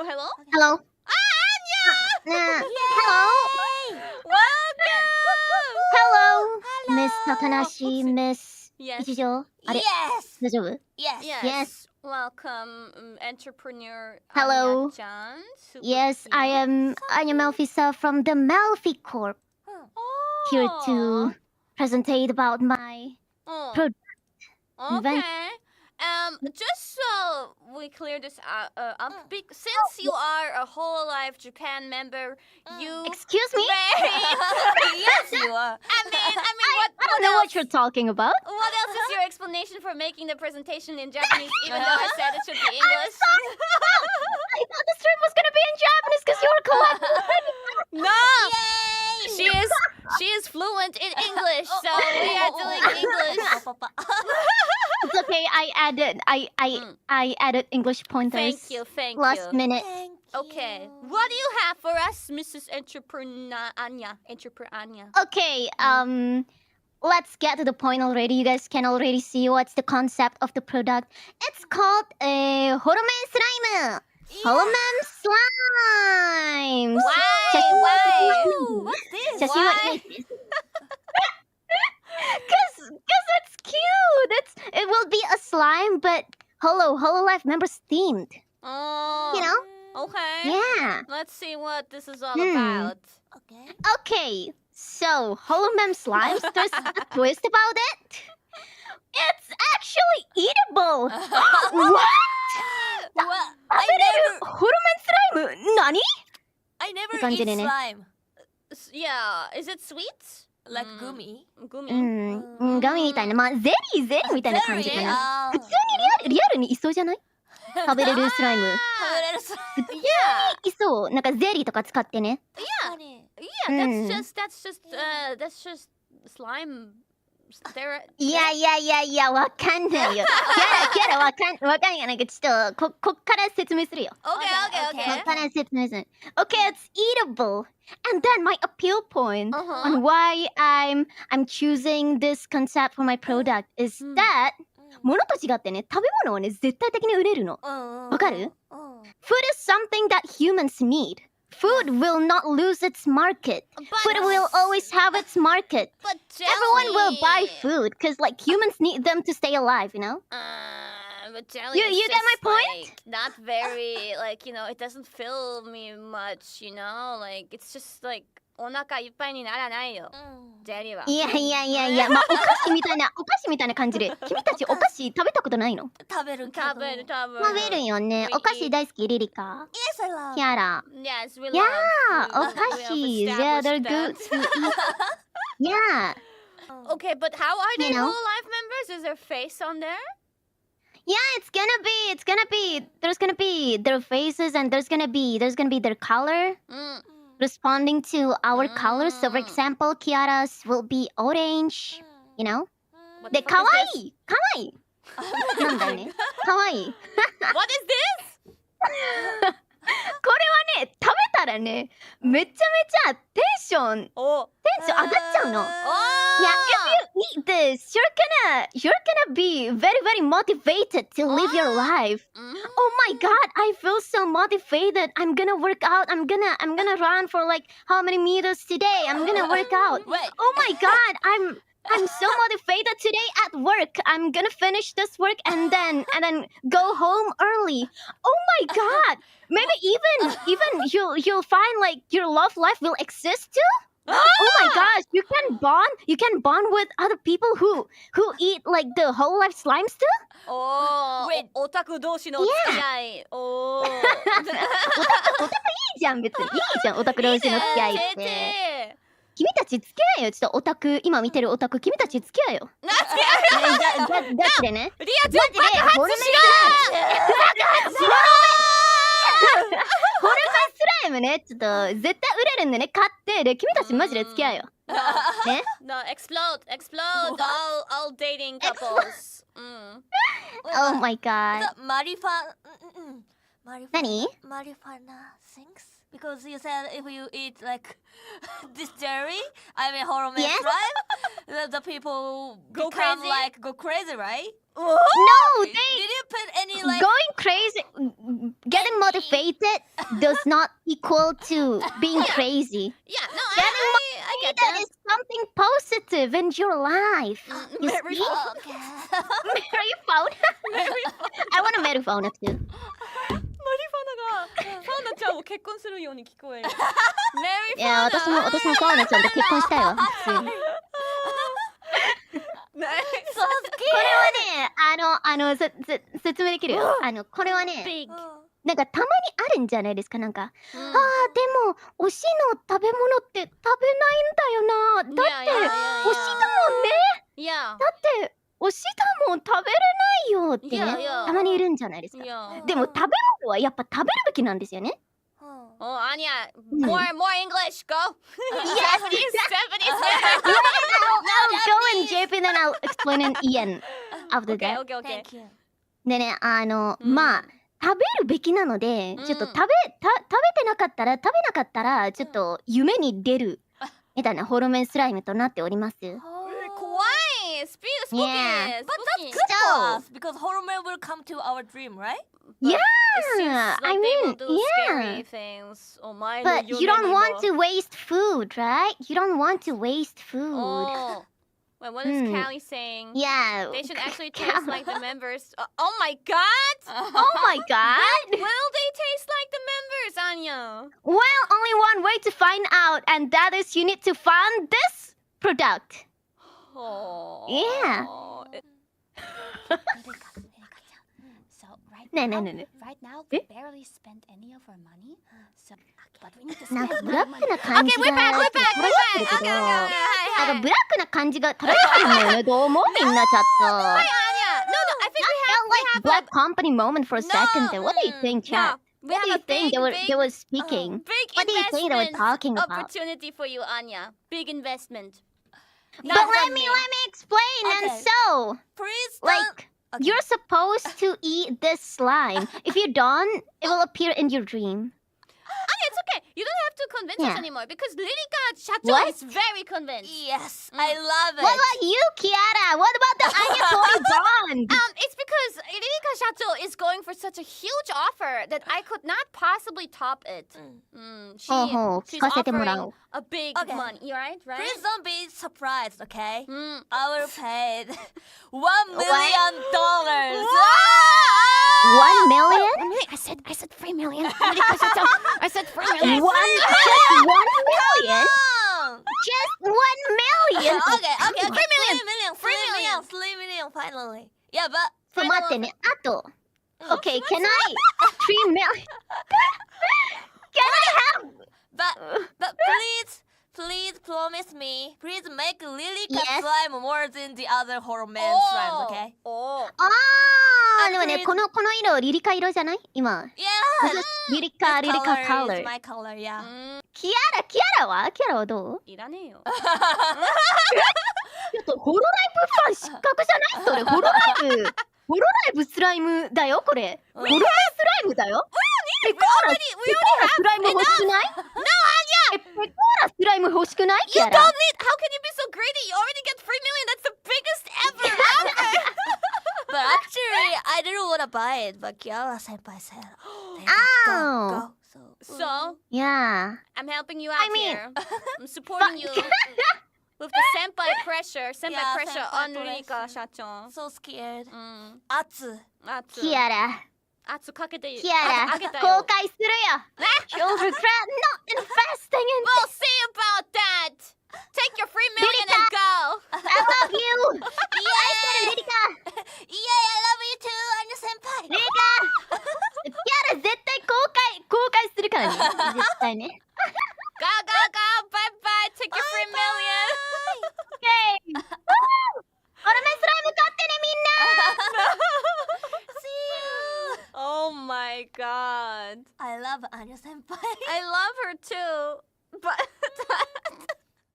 hello. Hello. Anya! Hello. Welcome! Hello. Miss Takanashi, Miss Yes. Ichijo. あれ Yes. 大丈夫 Yes. Yes. Welcome, entrepreneur Hello. Anya-chan. Super Yes, I cute. am Aanya Melfissa from the Melfi Corp. Here to Oh. presentate about my Oh. product. Okay. Just so we clear this up, since you are a whole life Japan member, you Excuse me? very. Yes, you are. I mean, I what don't know else? what you're talking about. What else is your explanation for making the presentation in Japanese, even though I said it should be I'm English? sorry. I thought the stream was gonna be in Japanese because you were collecting. No, Yay! she is fluent in English, so we are doing English. It's okay. I added English pointers. Thank Last you. minute. Thank Okay, you. what do you have for us, Mrs. Entrepreneur Anya? Okay, let's get to the point already. You guys can already see what's the concept of the product. It's called a Holomen Slime. Holomen Slimes. Why? What's this? 写真は Why? いいです。Cause it's cute. It will be a slime, but Hololive members themed. Oh, You know? okay. Yeah. Let's see what this is all Hmm. about. Okay. Okay, so Holomem Slimes, there's a twist about it. It's actually eatable. What? Well, 食べれるホロメンスライム何 I never って感じでね。 eat slime. Yeah, is it sweet? Like Mm. gummy. グミ。ガミみたいな、まあゼリーみたいな感じか Very, な。 ah. 普通にリアルにいそうじゃない食べれるスライム。食べれるスライム。Yeah, いそう。なんかゼリーとか使ってね。確かに。 yeah, Mm. that's just slime. There. いや、わかんないよ。キャラわかんない。なんかちょっと、こっから説明するよ。 Okay, okay, こ okay. っから説明する。Okay, it's eatable. And then my appeal point Uh-huh. on why I'm choosing this concept for my product is that 物と違ってね、食べ物はね、絶対的に売れるの。わかる？ Food is something that humans need. Food will not lose its market. Food will always have its market. But Everyone will buy jelly- food because like humans need them to stay alive, you know? But jelly You- is you get my just, point? like, not very like, it doesn't fill me much, like it's just like お腹いっぱいにならないよ。ジェリーは。いや、まあお菓子みたいな感じで。君たちお菓子食べたことないの？食べるけど。食べる。食べるよね。お菓子大好き、リリカ。 Yes, I love. キャラ。 Yes, we Yeah, love. お菓子。Yeah, they're good to eat. Yeah. Okay, but how are they You know? whole life members? Is their face on there? Yeah, it's gonna be their faces and there's gonna be their color responding to our colors. So for example, Kiara's will be orange, you know? What で、 the か fuck わ is いいなんだよね。かわいい。 this? What is this? これはね、食べたらね、めちゃめちゃテンションお。上がっちゃうの。お。 Yeah, if you eat this, you're gonna be very, very motivated to live your life. Oh my god, I feel so motivated. I'm gonna work out. I'm gonna run for like how many meters today? I'm gonna work out. Wait. Oh my god, I'm so motivated today at work. I'm gonna finish this work and then go home early. Oh my god. Maybe even you'll find like your love life will exist too. Oh my gosh, you can bond with other people who eat like the whole life slimes too? おー。 Wait. オタク同士の付き合い。おー。いいじゃん別に。いいじゃんオタク同士の付き合いって。て。君たち付き合えよ。ちょっとオタク今見てるオタク君たち付き合えよ。な付き合い。ガチでね。リアちゃん爆発しろホルメンスライムね、ちょっと絶対売れるんでね、買ってで君たちマジで付き合えよ。ね。 No, explode all dating couples. Oh my god. マリファ何 marijuana things? Because you said if you eat like this dairy, I mean hormone, Yes. right? The people Go become crazy? like go crazy, right? No, Did you put any like? going crazy, getting motivated does not equal to being crazy. Yeah, no, Getting I get That that. is something positive in your life. You Very see? Okay. Meriphone. I want a meriphone too. マリファナがファウナちゃんを結婚するように聞こえる。メリいや、私もファウナちゃんと結婚したいわ。普通に。これはね、説明できるよ。これはね、ビッグ。なんかたまにあるんじゃないですか。なんか、でも推しの食べ物って食べないんだよな。だって推しだもんね。いや。だって推しだもん食べれないよってね、たまにいるんじゃないですか。でも食べ物はやっぱ食べるべきなんですよね。Oh, Anya, more English, go. Yes, 70s. I'll go in JP then I'll explain in Ian after Okay, that. okay, okay. Thank you. でね、まあ食べるべきなので、ちょっと食べてなかったらちょっと夢に出るみたいなホルモンスライムとなっております。怖い。スピード Yeah. spooky. But that's good for us because hormone will come to our dream, right? Yeah, Like I they will mean, do scary yeah. things. Oh my. But you don't want to waste food, right? You don't want to waste food. Oh. Wait, what is Callie saying? Yeah. They should actually taste like the members. Oh my god! Oh my god. Will they taste like the members, Anya? Well, only one way to find out, and that is you need to find this product. Oh. Yeah. So right No, now, no, no, no. right now we barely spent any of our money. So, but we need to なん spend かブラ more ック money. な感じが Okay, we're back, we're back, we're 漂ってる back. けど、 Okay, okay, なん okay. かブラックな感じが漂ってるんだよね。どう思うみんなちょっと。Hi, Anya. No, I think we have Black company moment for a second there. What do you think, chat? We What have do you a think big, they were speaking? big What do you think they were investment talking about? opportunity for you, Anya. Big investment. But Not let from me explain. And Okay. so, Please don't. like, Okay. you're supposed to eat this slime. If you don't, it will appear in your dream. Anya, it's okay. You don't have to convince us Yeah. anymore because Lirika Shacho What? is very convinced. Yes, I love it. What about you, Kiara? What about the Anya Tori bond? It's because Lirika Shacho is going for such a huge offer that I could not possibly top it. She's 聞かせてもら offering おう。 a big Okay. money, right? Please don't be surprised, okay? Mm. I will pay $1 million. 1 million? I said 3 million. Lirika Shacho, I said 3 million. Just 1 million? Oh. Just 1 million? Okay. 3 million. 3 million finally. Yeah, but ちょっと待ってね。あと。Okay, can I? 3 million? Can I have? But please promise me. Please make Lily Yes. slime more than the other hormone slimes, okay? Oh. あー、でもね、この色、リリカ色じゃない今。 Yeah. This is リリカ Color is color. my color, yeah. キアラはどういらねえよ。ちょっとホロライブファン失格じゃないそれ。ホロライブスライムだよ、これ。ホロライブスライムだよ。ペコーラスライム欲しくない No, Anya! ペコーラスライム欲しくないキ You ア don't ラ。 need. How can you be so greedy? You already get 3 million. That's the biggest ever. But actually, I didn't want to buy it, but Kiara senpai said, Oh. go. So Yeah. I'm helping you out I mean- here. I'm supporting you with the senpai pressure. Senpai Yeah, pressure senpai on Rika pressure. Shacho. So scared. 圧。キアラ。圧かけて。キアラ。あげたよ。公開するよ。You'll regret not investing in We'll see about that. Take your 3 million and go. I love you! 愛してるリリカ Yeah, I love you too, Anya senpai. リリカキアラ絶対公開するからね絶対ね Go, go, go. Bye, bye. Take your 3 million. OK オルメスライム買ってねみんな See you. Oh my god. I love Anya senpai. I love her too. But